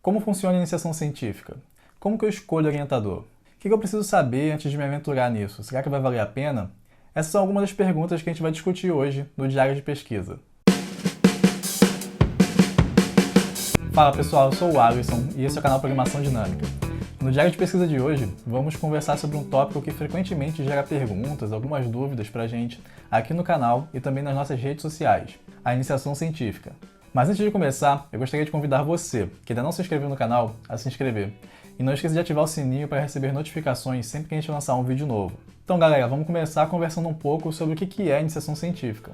Como funciona a iniciação científica? Como que eu escolho orientador? O que eu preciso saber antes de me aventurar nisso? Será que vai valer a pena? Essas são algumas das perguntas que a gente vai discutir hoje no Diário de Pesquisa. Fala pessoal, eu sou o Alisson e esse é o canal Programação Dinâmica. No Diário de Pesquisa de hoje, vamos conversar sobre um tópico que frequentemente gera perguntas, algumas dúvidas pra gente aqui no canal e também nas nossas redes sociais, a iniciação científica. Mas antes de começar, eu gostaria de convidar você, que ainda não se inscreveu no canal, a se inscrever. E não esqueça de ativar o sininho para receber notificações sempre que a gente lançar um vídeo novo. Então galera, vamos começar conversando um pouco sobre o que é iniciação científica.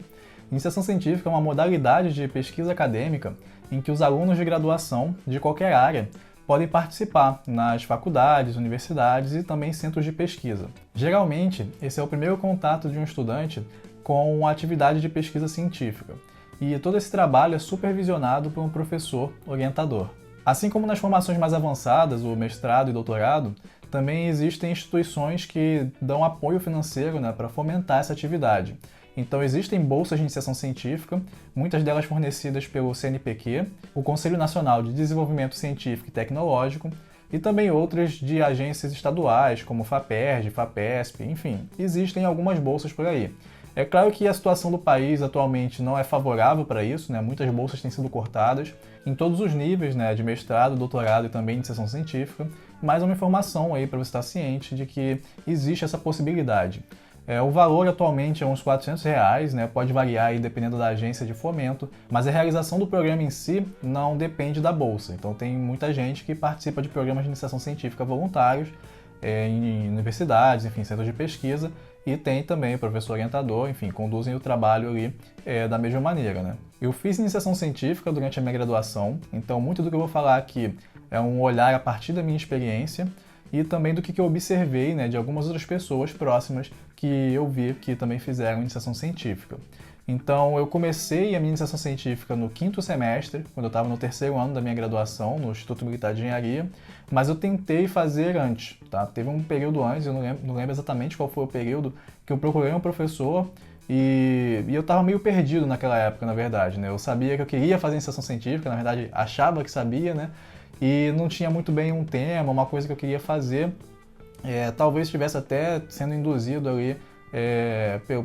Iniciação científica é uma modalidade de pesquisa acadêmica em que os alunos de graduação de qualquer área podem participar nas faculdades, universidades e também centros de pesquisa. Geralmente, esse é o primeiro contato de um estudante com a atividade de pesquisa científica. E todo esse trabalho é supervisionado por um professor orientador. Assim como nas formações mais avançadas, o mestrado e doutorado, também existem instituições que dão apoio financeiro, para fomentar essa atividade. Então existem bolsas de iniciação científica, muitas delas fornecidas pelo CNPq, o Conselho Nacional de Desenvolvimento Científico e Tecnológico, e também outras de agências estaduais, como FAPERJ, FAPESP, enfim, existem algumas bolsas por aí. É claro que a situação do país atualmente não é favorável para isso, muitas bolsas têm sido cortadas em todos os níveis, de mestrado, doutorado e também iniciação científica, mas é uma informação aí para você estar ciente de que existe essa possibilidade. O valor atualmente é uns R$ 400, pode variar aí dependendo da agência de fomento, mas a realização do programa em si não depende da bolsa. Então tem muita gente que participa de programas de iniciação científica voluntários em universidades, enfim, centros de pesquisa, e tem também o professor orientador, enfim, conduzem o trabalho ali da mesma maneira, Eu fiz iniciação científica durante a minha graduação, então muito do que eu vou falar aqui é um olhar a partir da minha experiência e também do que eu observei, de algumas outras pessoas próximas que eu vi que também fizeram iniciação científica. Então, eu comecei a minha iniciação científica no 5º semestre, quando eu estava no 3º ano da minha graduação, no Instituto Militar de Engenharia, mas eu tentei fazer antes, Teve um período antes, eu não lembro exatamente qual foi o período, que eu procurei um professor e eu estava meio perdido naquela época, na verdade, Eu sabia que eu queria fazer iniciação científica, na verdade, achava que sabia, e não tinha muito bem um tema, uma coisa que eu queria fazer. Talvez estivesse até sendo induzido ali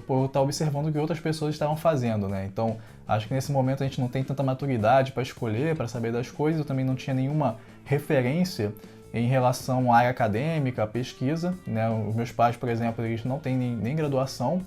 por estar observando o que outras pessoas estavam fazendo, Então, acho que nesse momento a gente não tem tanta maturidade para escolher, para saber das coisas. Eu também não tinha nenhuma referência em relação à área acadêmica, à pesquisa, Os meus pais, por exemplo, eles não têm nem graduação.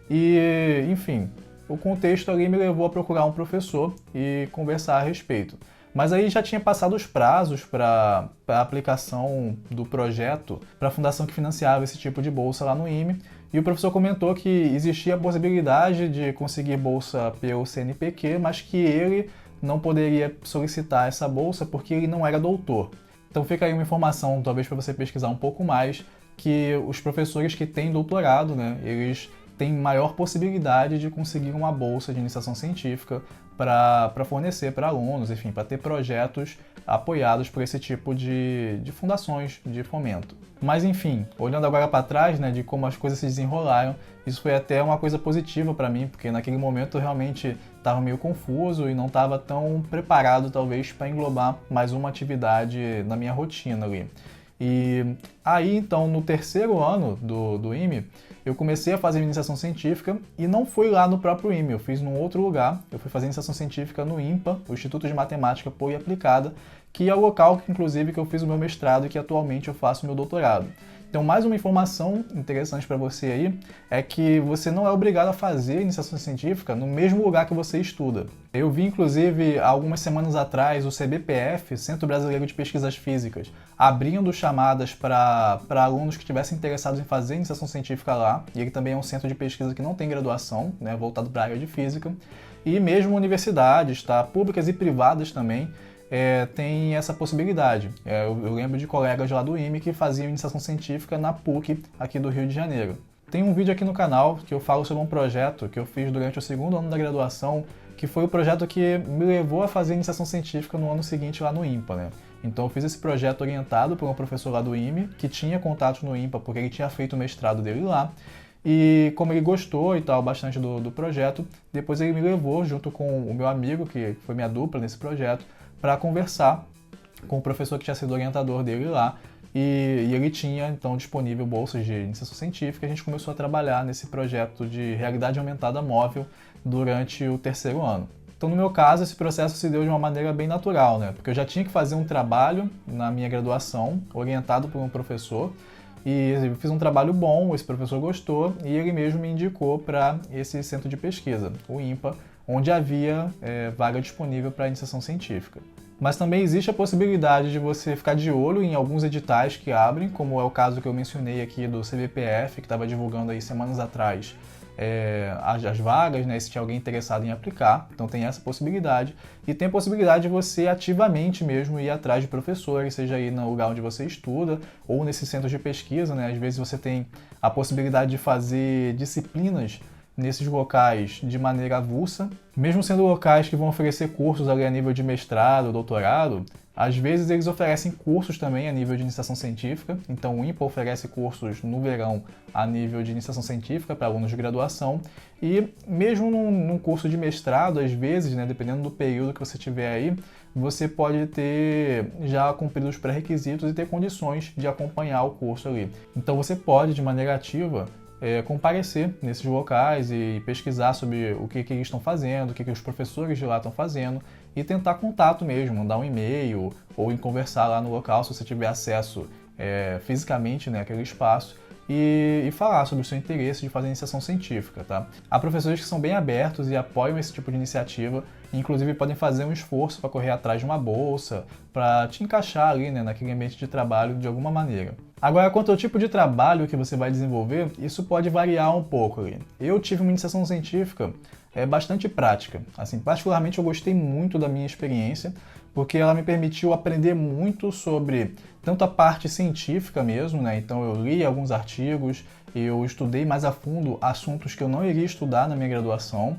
E, enfim, o contexto ali me levou a procurar um professor e conversar a respeito. Mas aí já tinha passado os prazos para a aplicação do projeto para a fundação que financiava esse tipo de bolsa lá no IME, e o professor comentou que existia a possibilidade de conseguir bolsa pelo CNPq, mas que ele não poderia solicitar essa bolsa porque ele não era doutor. Então fica aí uma informação, talvez para você pesquisar um pouco mais, que os professores que têm doutorado, eles têm maior possibilidade de conseguir uma bolsa de iniciação científica para fornecer para alunos, enfim, para ter projetos apoiados por esse tipo de fundações de fomento. Mas enfim, olhando agora para trás, de como as coisas se desenrolaram, isso foi até uma coisa positiva para mim, porque naquele momento eu realmente estava meio confuso e não estava tão preparado, talvez, para englobar mais uma atividade na minha rotina ali. E aí, então, no 3º ano do IME, eu comecei a fazer iniciação científica e não fui lá no próprio IME, eu fiz num outro lugar. Eu fui fazer iniciação científica no IMPA, o Instituto de Matemática Pura e Aplicada, que é o local, inclusive, que eu fiz o meu mestrado e que atualmente eu faço o meu doutorado. Então, mais uma informação interessante para você aí é que você não é obrigado a fazer iniciação científica no mesmo lugar que você estuda. Eu vi, inclusive, algumas semanas atrás, o CBPF, Centro Brasileiro de Pesquisas Físicas, abrindo chamadas para alunos que estivessem interessados em fazer iniciação científica lá, e ele também é um centro de pesquisa que não tem graduação, voltado para a área de física, e mesmo universidades, públicas e privadas também, tem essa possibilidade. Eu lembro de colegas lá do IME que faziam iniciação científica na PUC, aqui do Rio de Janeiro. Tem um vídeo aqui no canal que eu falo sobre um projeto que eu fiz durante o 2º ano da graduação, que foi o projeto que me levou a fazer iniciação científica no ano seguinte lá no IMPA, Então eu fiz esse projeto orientado por um professor lá do IME, que tinha contato no IMPA porque ele tinha feito o mestrado dele lá, e como ele gostou e tal bastante do projeto, depois ele me levou junto com o meu amigo, que foi minha dupla nesse projeto, para conversar com o professor que tinha sido orientador dele lá, e ele tinha, então, disponível bolsas de iniciação científica. A gente começou a trabalhar nesse projeto de realidade aumentada móvel durante o terceiro ano. Então, no meu caso, esse processo se deu de uma maneira bem natural, né? Porque eu já tinha que fazer um trabalho na minha graduação, orientado por um professor, e eu fiz um trabalho bom, esse professor gostou, e ele mesmo me indicou para esse centro de pesquisa, o INPA, onde havia vaga disponível para iniciação científica. Mas também existe a possibilidade de você ficar de olho em alguns editais que abrem, como é o caso que eu mencionei aqui do CBPF, que estava divulgando aí semanas atrás as vagas, né, se tinha alguém interessado em aplicar. Então tem essa possibilidade. E tem a possibilidade de você ativamente mesmo ir atrás de professores, seja aí no lugar onde você estuda ou nesses centros de pesquisa, né? Às vezes você tem a possibilidade de fazer disciplinas nesses locais de maneira avulsa, mesmo sendo locais que vão oferecer cursos ali a nível de mestrado, doutorado. Às vezes eles oferecem cursos também a nível de iniciação científica, então o INPA oferece cursos no verão a nível de iniciação científica para alunos de graduação, e mesmo num curso de mestrado, às vezes, né, dependendo do período que você tiver aí, você pode ter já cumprido os pré-requisitos e ter condições de acompanhar o curso ali. Então você pode, de maneira ativa, comparecer nesses locais e pesquisar sobre o que eles estão fazendo, o que os professores de lá estão fazendo, e tentar contato mesmo, mandar um e-mail ou em conversar lá no local, se você tiver acesso fisicamente, né, àquele espaço, e falar sobre o seu interesse de fazer iniciação científica, tá? Há professores que são bem abertos e apoiam esse tipo de iniciativa, inclusive podem fazer um esforço para correr atrás de uma bolsa, para te encaixar ali, né, naquele ambiente de trabalho de alguma maneira. Agora, quanto ao tipo de trabalho que você vai desenvolver, isso pode variar um pouco ali. Eu tive uma iniciação científica bastante prática. Assim, particularmente eu gostei muito da minha experiência, porque ela me permitiu aprender muito sobre tanto a parte científica mesmo, né? Então eu li alguns artigos, eu estudei mais a fundo assuntos que eu não iria estudar na minha graduação,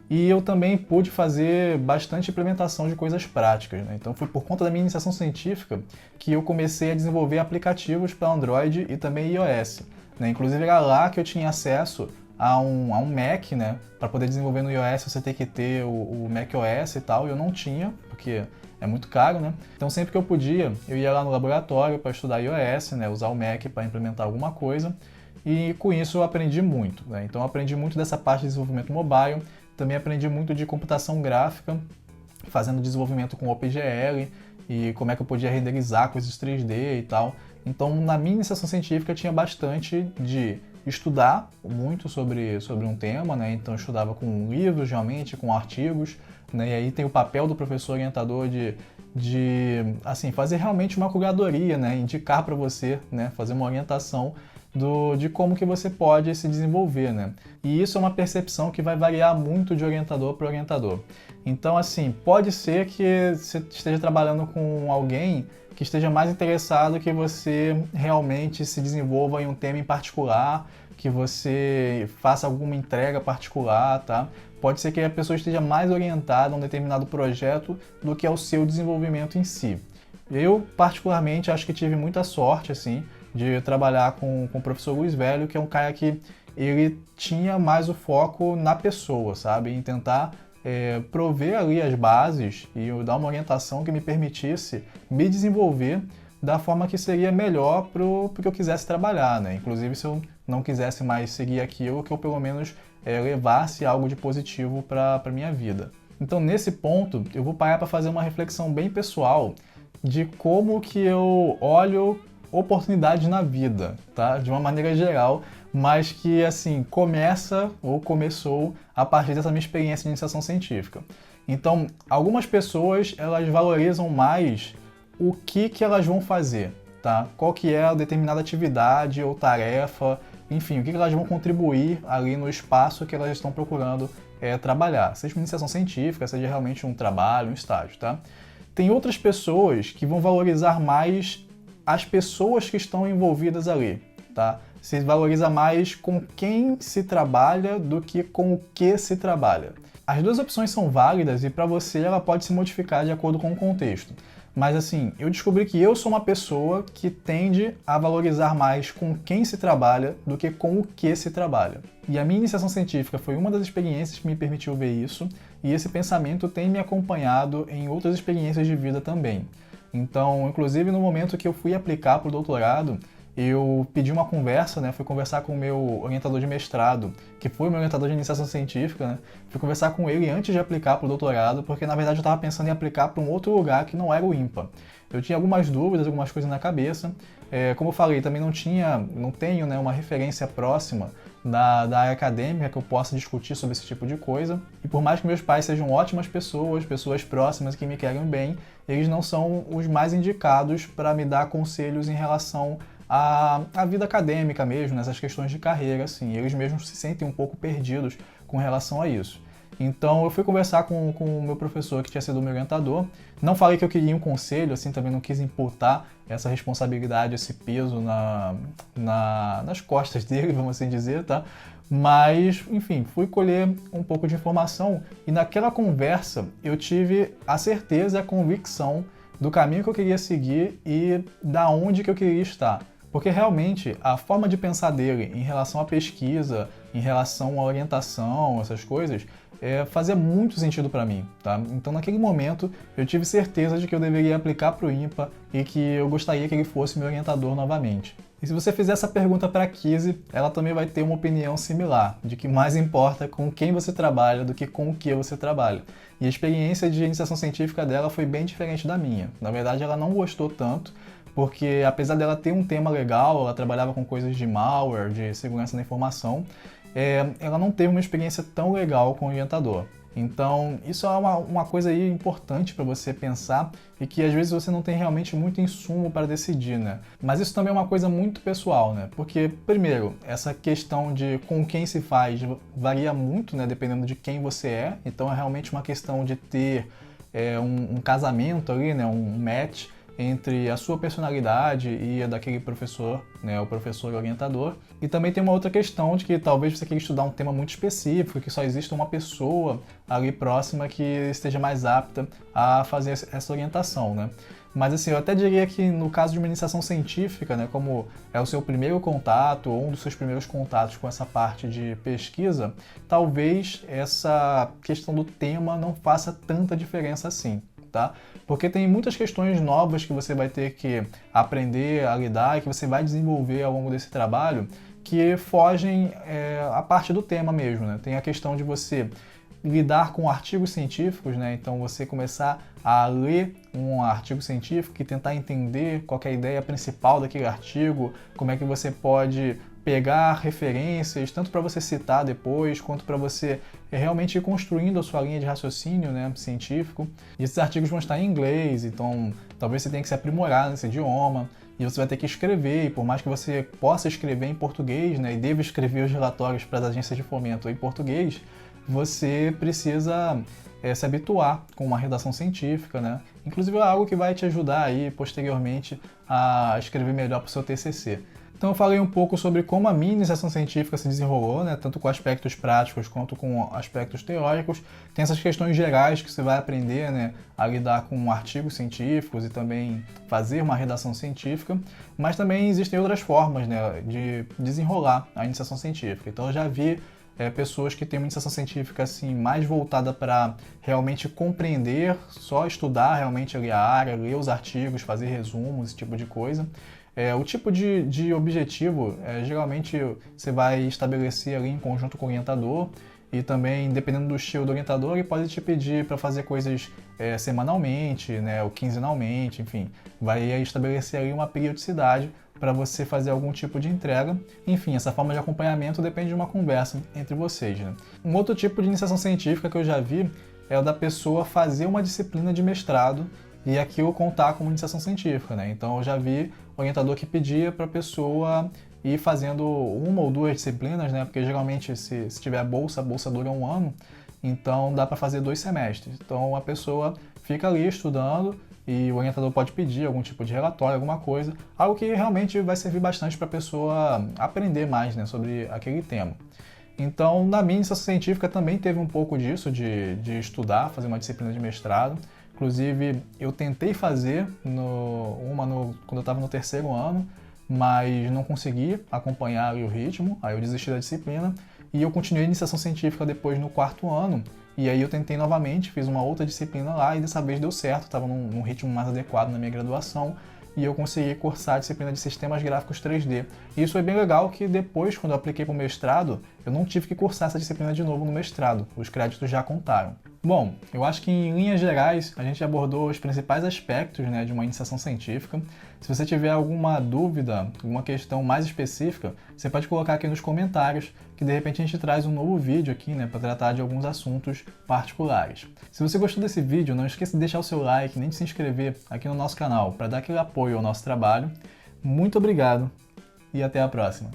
e eu também pude fazer bastante implementação de coisas práticas, né? Então foi por conta da minha iniciação científica que eu comecei a desenvolver aplicativos para Android e também iOS, né? Inclusive era lá que eu tinha acesso a um Mac, né? Para poder desenvolver no iOS você tem que ter o macOS e tal, e eu não tinha, porque é muito caro, né? Então sempre que eu podia, eu ia lá no laboratório para estudar iOS, né? Usar o Mac para implementar alguma coisa, e com isso eu aprendi muito, né? Então eu aprendi muito dessa parte de desenvolvimento mobile, também aprendi muito de computação gráfica, fazendo desenvolvimento com OpenGL e como é que eu podia renderizar coisas 3D e tal. Então, na minha iniciação científica, tinha bastante de estudar muito sobre um tema, né? Então, eu estudava com livros, realmente, com artigos, né? E aí tem o papel do professor orientador de assim, fazer realmente uma curadoria, né? Indicar para você, né? Fazer uma orientação de como que você pode se desenvolver, né? E isso é uma percepção que vai variar muito de orientador para orientador. Então, assim, pode ser que você esteja trabalhando com alguém que esteja mais interessado que você realmente se desenvolva em um tema em particular, que você faça alguma entrega particular, tá? Pode ser que a pessoa esteja mais orientada a um determinado projeto do que ao seu desenvolvimento em si. Eu, particularmente, acho que tive muita sorte, assim, de trabalhar com o professor Luiz Velho, que é um cara que ele tinha mais o foco na pessoa, sabe? Em tentar prover ali as bases e dar uma orientação que me permitisse me desenvolver da forma que seria melhor pro que eu quisesse trabalhar, né? Inclusive, se eu não quisesse mais seguir aquilo, que eu pelo menos levasse algo de positivo para a minha vida. Então, nesse ponto, eu vou parar para fazer uma reflexão bem pessoal de como que eu olho oportunidades na vida, tá? De uma maneira geral, mas que, assim, começou a partir dessa minha experiência de iniciação científica. Então, algumas pessoas, elas valorizam mais o que elas vão fazer, tá? Qual que é a determinada atividade ou tarefa, enfim, o que elas vão contribuir ali no espaço que elas estão procurando trabalhar, seja uma iniciação científica, seja realmente um trabalho, um estágio, tá? Tem outras pessoas que vão valorizar mais as pessoas que estão envolvidas ali, tá? Se valoriza mais com quem se trabalha do que com o que se trabalha. As duas opções são válidas e para você ela pode se modificar de acordo com o contexto. Mas assim, eu descobri que eu sou uma pessoa que tende a valorizar mais com quem se trabalha do que com o que se trabalha. E a minha iniciação científica foi uma das experiências que me permitiu ver isso, e esse pensamento tem me acompanhado em outras experiências de vida também. Então, inclusive no momento que eu fui aplicar para o doutorado, eu pedi uma conversa, né? Fui conversar com o meu orientador de mestrado, que foi o meu orientador de iniciação científica, né? Fui conversar com ele antes de aplicar para o doutorado, porque na verdade eu estava pensando em aplicar para um outro lugar que não era o IMPA. Eu tinha algumas dúvidas, algumas coisas na cabeça. Como eu falei, também não tenho, né, uma referência próxima da área acadêmica que eu possa discutir sobre esse tipo de coisa. E por mais que meus pais sejam ótimas pessoas, pessoas próximas que me querem bem, eles não são os mais indicados para me dar conselhos em relação à vida acadêmica mesmo, nessas questões de carreira, assim. Eles mesmos se sentem um pouco perdidos com relação a isso. Então eu fui conversar com o meu professor, que tinha sido o meu orientador. Não falei que eu queria um conselho, assim, também não quis imputar essa responsabilidade, esse peso nas costas dele, vamos assim dizer, tá? Mas, enfim, fui colher um pouco de informação e naquela conversa eu tive a certeza e a convicção do caminho que eu queria seguir e da onde que eu queria estar. Porque realmente a forma de pensar dele em relação à pesquisa, em relação à orientação, essas coisas, fazia muito sentido para mim, tá? Então naquele momento eu tive certeza de que eu deveria aplicar para o IMPA e que eu gostaria que ele fosse meu orientador novamente. E se você fizer essa pergunta para a Kizzy, ela também vai ter uma opinião similar, de que mais importa com quem você trabalha do que com o que você trabalha. E a experiência de iniciação científica dela foi bem diferente da minha. Na verdade, ela não gostou tanto, porque apesar dela ter um tema legal, ela trabalhava com coisas de malware, de segurança da informação, ela não teve uma experiência tão legal com o orientador. Então, isso é uma coisa aí importante para você pensar e que às vezes você não tem realmente muito insumo para decidir, né? Mas isso também é uma coisa muito pessoal, né? Porque, primeiro, essa questão de com quem se faz varia muito, né? Dependendo de quem você é. Então, é realmente uma questão de ter um casamento ali, né? Um match entre a sua personalidade e a daquele professor, né, o professor orientador. E também tem uma outra questão de que talvez você queira estudar um tema muito específico, que só exista uma pessoa ali próxima que esteja mais apta a fazer essa orientação, né? Mas assim, eu até diria que no caso de uma iniciação científica, né, como é o seu primeiro contato ou um dos seus primeiros contatos com essa parte de pesquisa, talvez essa questão do tema não faça tanta diferença assim. Tá? Porque tem muitas questões novas que você vai ter que aprender a lidar e que você vai desenvolver ao longo desse trabalho que fogem a parte do tema mesmo, né? Tem a questão de você lidar com artigos científicos, né? Então você começar a ler um artigo científico e tentar entender qual é a ideia principal daquele artigo, como é que você pode pegar referências, tanto para você citar depois, quanto para você realmente ir construindo a sua linha de raciocínio, né, científico. E esses artigos vão estar em inglês, então talvez você tenha que se aprimorar nesse idioma, e você vai ter que escrever, e por mais que você possa escrever em português, né, e deva escrever os relatórios para as agências de fomento em português, você precisa se habituar com uma redação científica, né? Inclusive é algo que vai te ajudar aí posteriormente a escrever melhor para o seu TCC. Então eu falei um pouco sobre como a minha iniciação científica se desenrolou, né? Tanto com aspectos práticos quanto com aspectos teóricos. Tem essas questões gerais que você vai aprender, né, a lidar com artigos científicos e também fazer uma redação científica, mas também existem outras formas, né, de desenrolar a iniciação científica. Então eu já vi pessoas que têm uma iniciação científica assim, mais voltada para realmente compreender, só estudar realmente ali a área, ler os artigos, fazer resumos, esse tipo de coisa. O tipo de objetivo, geralmente você vai estabelecer ali em conjunto com o orientador e também, dependendo do estilo do orientador, ele pode te pedir para fazer coisas semanalmente, né, ou quinzenalmente, enfim. Vai estabelecer ali uma periodicidade para você fazer algum tipo de entrega. Enfim, essa forma de acompanhamento depende de uma conversa entre vocês, né? Um outro tipo de iniciação científica que eu já vi é o da pessoa fazer uma disciplina de mestrado e aquilo contar como iniciação científica, né? Então eu já vi orientador que pedia para a pessoa ir fazendo uma ou duas disciplinas, né? Porque geralmente se tiver a bolsa dura 1 ano, então dá para fazer 2 semestres. Então a pessoa fica ali estudando e o orientador pode pedir algum tipo de relatório, alguma coisa, algo que realmente vai servir bastante para a pessoa aprender mais, né, sobre aquele tema. Então, na minha iniciação científica também teve um pouco disso, de estudar, fazer uma disciplina de mestrado. Inclusive, eu tentei fazer quando eu estava no 3º ano, mas não consegui acompanhar o ritmo, aí eu desisti da disciplina e eu continuei a iniciação científica depois no 4º ano, E aí eu tentei novamente, fiz uma outra disciplina lá e dessa vez deu certo, estava num ritmo mais adequado na minha graduação e eu consegui cursar a disciplina de Sistemas Gráficos 3D. E isso foi bem legal que depois, quando eu apliquei para o mestrado, eu não tive que cursar essa disciplina de novo no mestrado, os créditos já contaram. Bom, eu acho que em linhas gerais a gente abordou os principais aspectos, né, de uma iniciação científica. Se você tiver alguma dúvida, alguma questão mais específica, você pode colocar aqui nos comentários, que de repente a gente traz um novo vídeo aqui, né, para tratar de alguns assuntos particulares. Se você gostou desse vídeo, não esqueça de deixar o seu like, nem de se inscrever aqui no nosso canal para dar aquele apoio ao nosso trabalho. Muito obrigado e até a próxima!